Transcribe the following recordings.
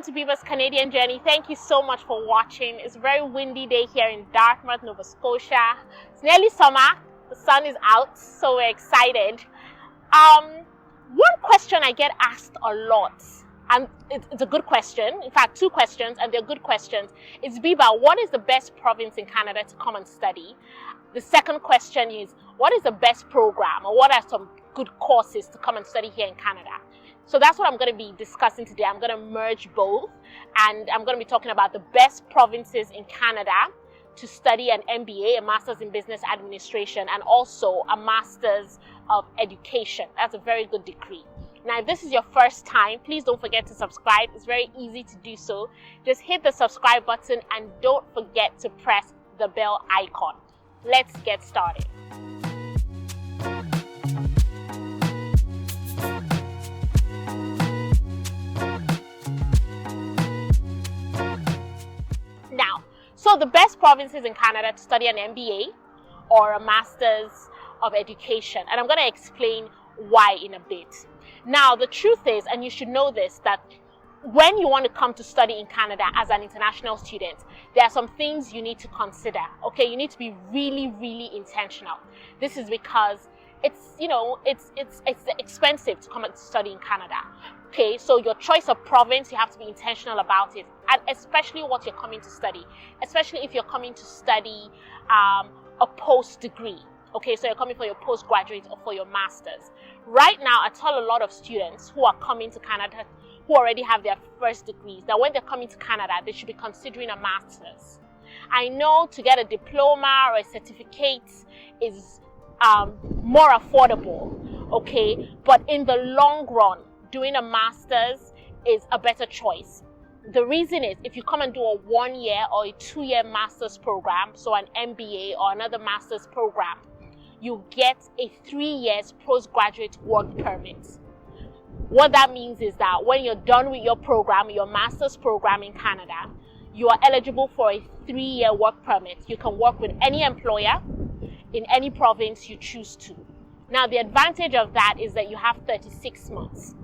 welcome to Biba's Canadian Journey. Thank you so much for watching. It's a very windy day here in Dartmouth, Nova Scotia. It's nearly summer. The sun is out, so we're excited. One question I get asked a lot, and it's a good question. In fact, two questions, and they're good questions. Is Biba, what is the best province in Canada to come and study? The second question is, what is the best program, or what are some good courses to come and study here in Canada? So that's what I'm going to be discussing today. I'm going to merge both, and I'm going to be talking about the best provinces in Canada to study an MBA, a Master's in Business Administration, and also a Master's of Education. That's a very good degree. Now, if this is your first time, please don't forget to subscribe. It's very easy to do so. Just hit the subscribe button and don't forget to press the bell icon. Let's get started. So the best provinces in Canada to study an MBA or a Master's of Education, and I'm going to explain why in a bit. Now, the truth is, and you should know this, that when you want to come to study in Canada as an international student, there are some things you need to consider. Okay, you need to be really, really intentional. This is because it's expensive to come and study in Canada. Okay, so your choice of province, you have to be intentional about it, and especially what you're coming to study, especially if you're coming to study a post degree. Okay, so you're coming for your postgraduate or for your master's. Right now, I tell a lot of students who are coming to Canada, who already have their first degrees, that when they're coming to Canada, they should be considering a master's. I know to get a diploma or a certificate is more affordable, okay, but in the long run, doing a master's is a better choice. The reason is, if you come and do a 1 year or a 2 year master's program, so an MBA or another master's program, you get a 3 years postgraduate work permit. What that means is that when you're done with your program, your master's program in Canada, you are eligible for a 3 year work permit. You can work with any employer in any province you choose to. Now, the advantage of that is that you have 36 months.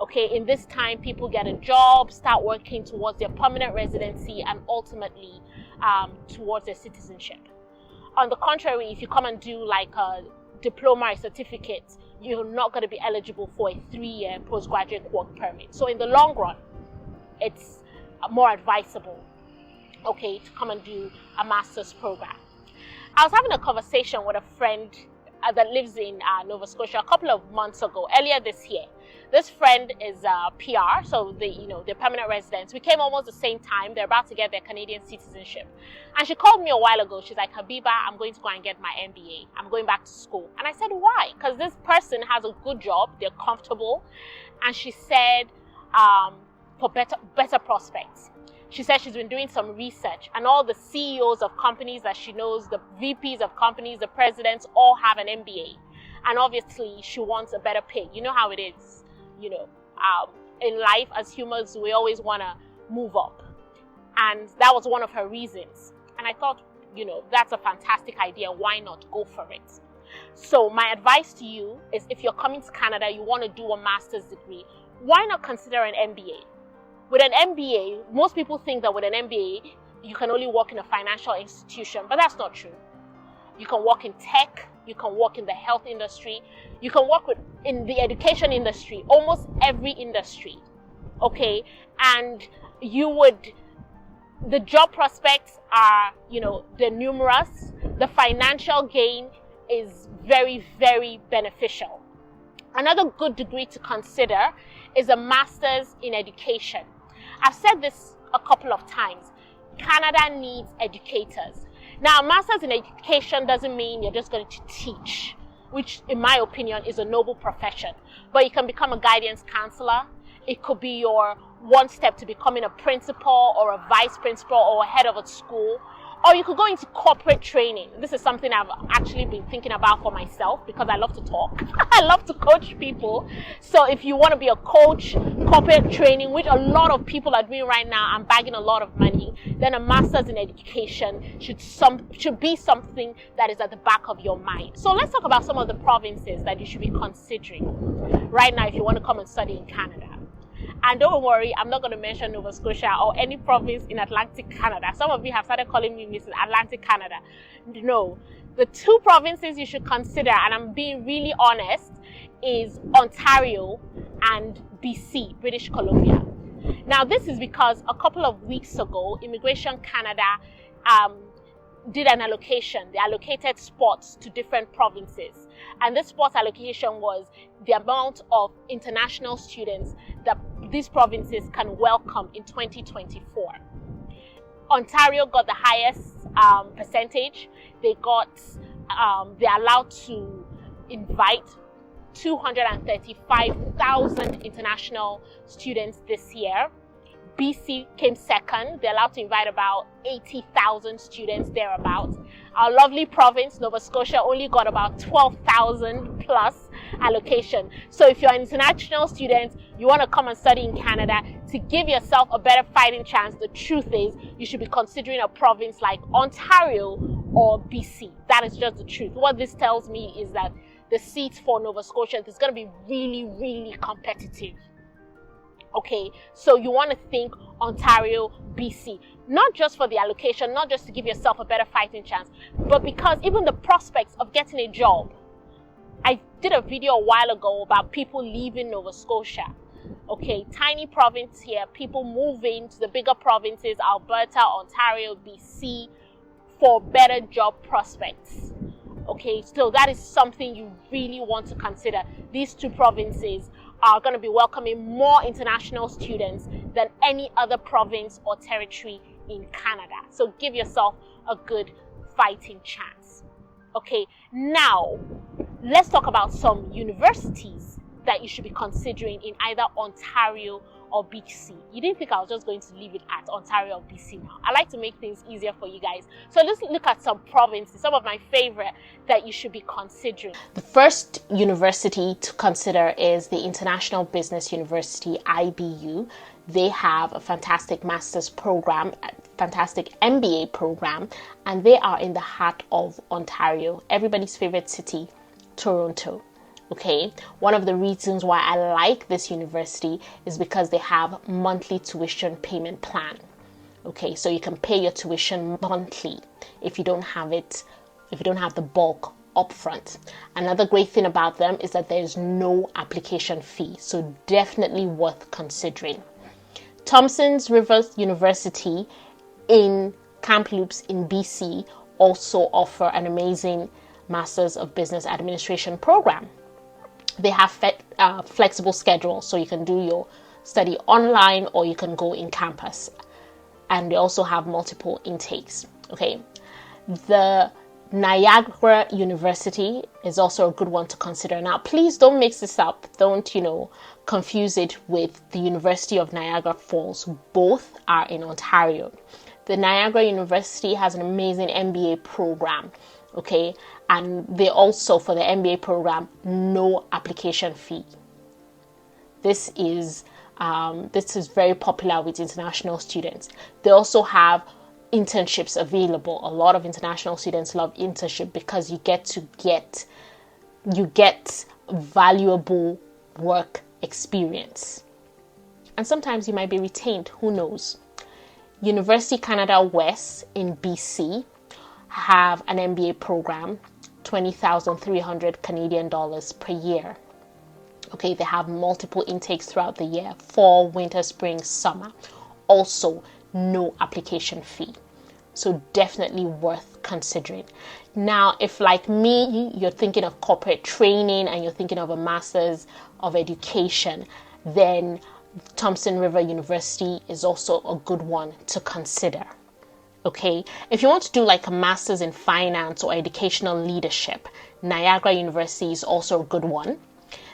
Okay, in this time, people get a job, start working towards their permanent residency, and ultimately towards their citizenship. On the contrary, if you come and do like a diploma or certificate, you're not going to be eligible for a 3 year postgraduate work permit. So in the long run, it's more advisable, okay, to come and do a master's program. I was having a conversation with a friend that lives in Nova Scotia a couple of months ago, earlier this year. This friend is PR, so they're permanent residents. We came almost the same time. They're about to get their Canadian citizenship. And she called me a while ago. She's like, Habiba, I'm going to go and get my MBA. I'm going back to school. And I said, why? Because this person has a good job. They're comfortable. And she said, for better prospects. She said she's been doing some research, and all the CEOs of companies that she knows, the VPs of companies, the presidents, all have an MBA. And obviously, she wants a better pay. You know how it is. In life, as humans, we always want to move up. And that was one of her reasons. And I thought, that's a fantastic idea. Why not go for it? So my advice to you is, if you're coming to Canada, you want to do a master's degree, why not consider an MBA? With an MBA, most people think that with an MBA, you can only work in a financial institution, but that's not true. You can work in tech, you can work in the health industry, you can work in the education industry, almost every industry, okay? And the job prospects are, they're numerous. The financial gain is very, very beneficial. Another good degree to consider is a Master's in Education. I've said this a couple of times. Canada needs educators. Now, a Master's in Education doesn't mean you're just going to teach, which in my opinion is a noble profession. But you can become a guidance counselor. It could be your one step to becoming a principal or a vice principal or a head of a school. Or you could go into corporate training. This is something I've actually been thinking about for myself because I love to talk. I love to coach people. So if you want to be a coach, corporate training, which a lot of people are doing right now and bagging a lot of money, then a Master's in Education should be something that is at the back of your mind. So let's talk about some of the provinces that you should be considering right now if you want to come and study in Canada. And don't worry, I'm not going to mention Nova Scotia or any province in Atlantic Canada. Some of you have started calling me Mrs. Atlantic Canada. No, the two provinces you should consider, and I'm being really honest, is Ontario and BC, British Columbia. Now, this is because a couple of weeks ago, Immigration Canada did an allocation. They allocated spots to different provinces. And this spot allocation was the amount of international students that these provinces can welcome in 2024. Ontario got the highest percentage. They're allowed to invite 235,000 international students this year. BC came second. They're allowed to invite about 80,000 students thereabouts. Our lovely province, Nova Scotia, only got about 12,000 plus allocation. So if you're an international student, you want to come and study in Canada, to give yourself a better fighting chance, the truth is you should be considering a province like Ontario or BC. That is just the truth. What this tells me is that the seats for Nova Scotia is going to be really, really competitive. Okay, so you want to think Ontario, BC, not just for the allocation, not just to give yourself a better fighting chance, but because even the prospects of getting a job. I did a video a while ago about people leaving Nova Scotia. Okay, tiny province here, people moving to the bigger provinces, Alberta, Ontario, BC, for better job prospects. Okay, so that is something you really want to consider. These two provinces are going to be welcoming more international students than any other province or territory in Canada. So give yourself a good fighting chance. Okay, now let's talk about some universities that you should be considering in either Ontario or BC. You didn't think I was just going to leave it at Ontario or BC now. I like to make things easier for you guys. So let's look at some provinces, some of my favorite that you should be considering. The first university to consider is the International Business University, IBU. They have a fantastic master's program, a fantastic MBA program, and they are in the heart of Ontario, everybody's favorite city, Toronto. Okay, one of the reasons why I like this university is because they have monthly tuition payment plan. Okay, so you can pay your tuition monthly if you don't have the bulk upfront. Another great thing about them is that there's no application fee, so definitely worth considering. Thompsons Rivers University in Kamloops in BC also offer an amazing Masters of Business Administration program. They have flexible schedules, so you can do your study online or you can go in campus. And they also have multiple intakes. Okay, the Niagara University is also a good one to consider. Now, please don't mix this up. Don't, confuse it with the University of Niagara Falls. Both are in Ontario. The Niagara University has an amazing MBA program. Okay, and they also, for the MBA program, no application fee. This is very popular with international students. They also have internships available. A lot of international students love internship because you get valuable work experience, and sometimes you might be retained. Who knows? University Canada West in BC have an MBA program, 20,300 Canadian dollars per year. Okay, they have multiple intakes throughout the year, fall, winter, spring, summer. Also, no application fee. So definitely worth considering. Now, if like me, you're thinking of corporate training and you're thinking of a master's of education, then Thompson River University is also a good one to consider. Okay, if you want to do like a master's in finance or educational leadership, Niagara University is also a good one.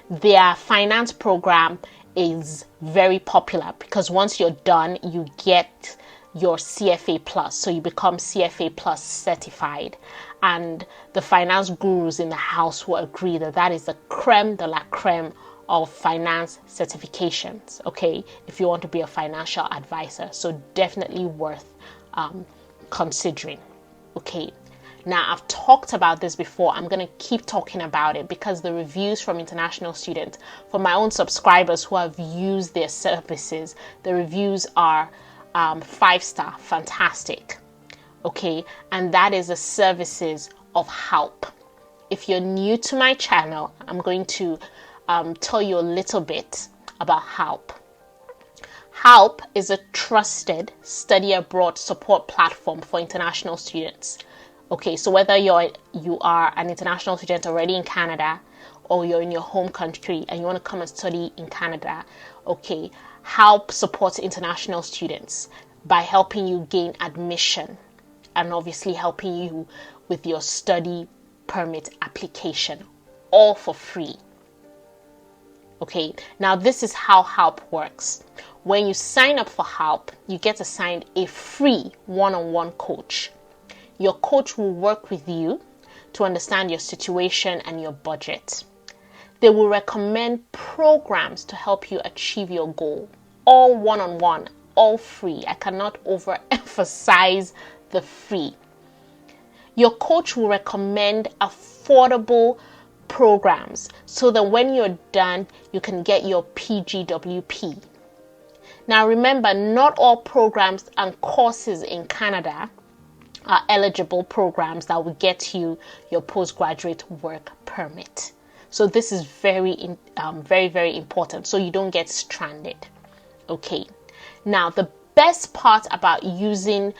Their finance program is very popular because once you're done, you get your CFA Plus. So you become CFA Plus certified. And the finance gurus in the house will agree that that is the creme de la creme of finance certifications. Okay, if you want to be a financial advisor. So definitely worth considering. Okay, Now, I've talked about this before. I'm going to keep talking about it because the reviews from international students, for my own subscribers who have used their services, the reviews are 5-star, fantastic. Okay, and that is the services of HALP. If you're new to my channel, I'm going to tell you a little bit about HALP. HALP is a trusted study abroad support platform for international students. Okay, so whether you are an international student already in Canada or you're in your home country and you want to come and study in Canada, okay, HALP supports international students by helping you gain admission and obviously helping you with your study permit application, all for free. Okay, now this is how HALP works. When you sign up for HALP, you get assigned a free one-on-one coach. Your coach will work with you to understand your situation and your budget. They will recommend programs to help you achieve your goal, all one-on-one, all free. I cannot overemphasize the free. Your coach will recommend affordable programs so that when you're done, you can get your PGWP. Now remember, not all programs and courses in Canada are eligible programs that will get you your postgraduate work permit. So this is very, very important so you don't get stranded. Okay. Now the best part about using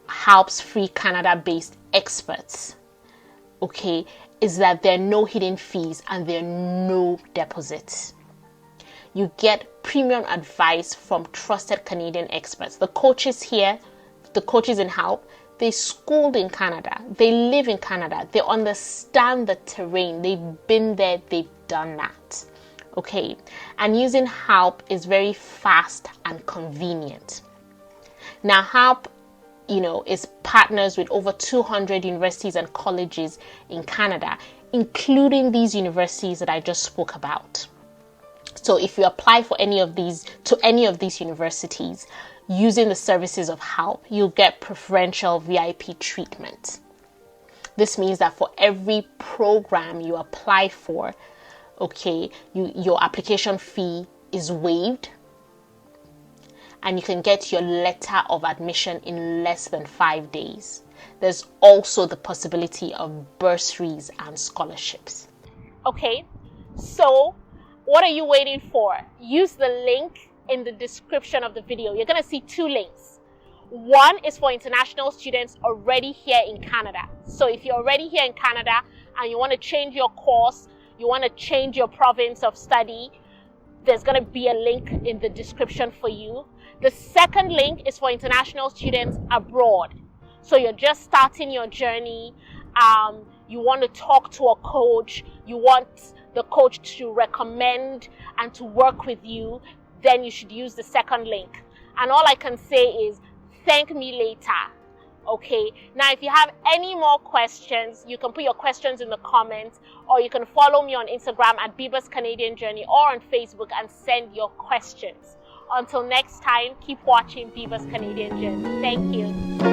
HALP's free Canada-based experts, okay, is that there are no hidden fees and there are no deposits. You get premium advice from trusted Canadian experts. The coaches here, the coaches in HALP, they schooled in Canada. They live in Canada. They understand the terrain. They've been there. They've done that. Okay. And using HALP is very fast and convenient. Now, HALP, is partners with over 200 universities and colleges in Canada, including these universities that I just spoke about. So if you apply for any of these universities using the services of HALP, you'll get preferential VIP treatment. This means that for every program you apply for, okay, your application fee is waived, and you can get your letter of admission in less than 5 days. There's also the possibility of bursaries and scholarships. Okay, so what are you waiting for? Use the link in the description of the video. You're going to see 2 links. One is for international students already here in Canada. So if you're already here in Canada and you want to change your course, you want to change your province of study, there's going to be a link in the description for you. The second link is for international students abroad. So you're just starting your journey. You want to talk to a coach. You want the coach to recommend and to work with you. Then you should use the second link. And all I can say is, thank me later. Okay. Now, if you have any more questions, you can put your questions in the comments, or you can follow me on Instagram at Biba's Canadian Journey or on Facebook and send your questions. Until next time, keep watching Biba's Canadian Journey. Thank you.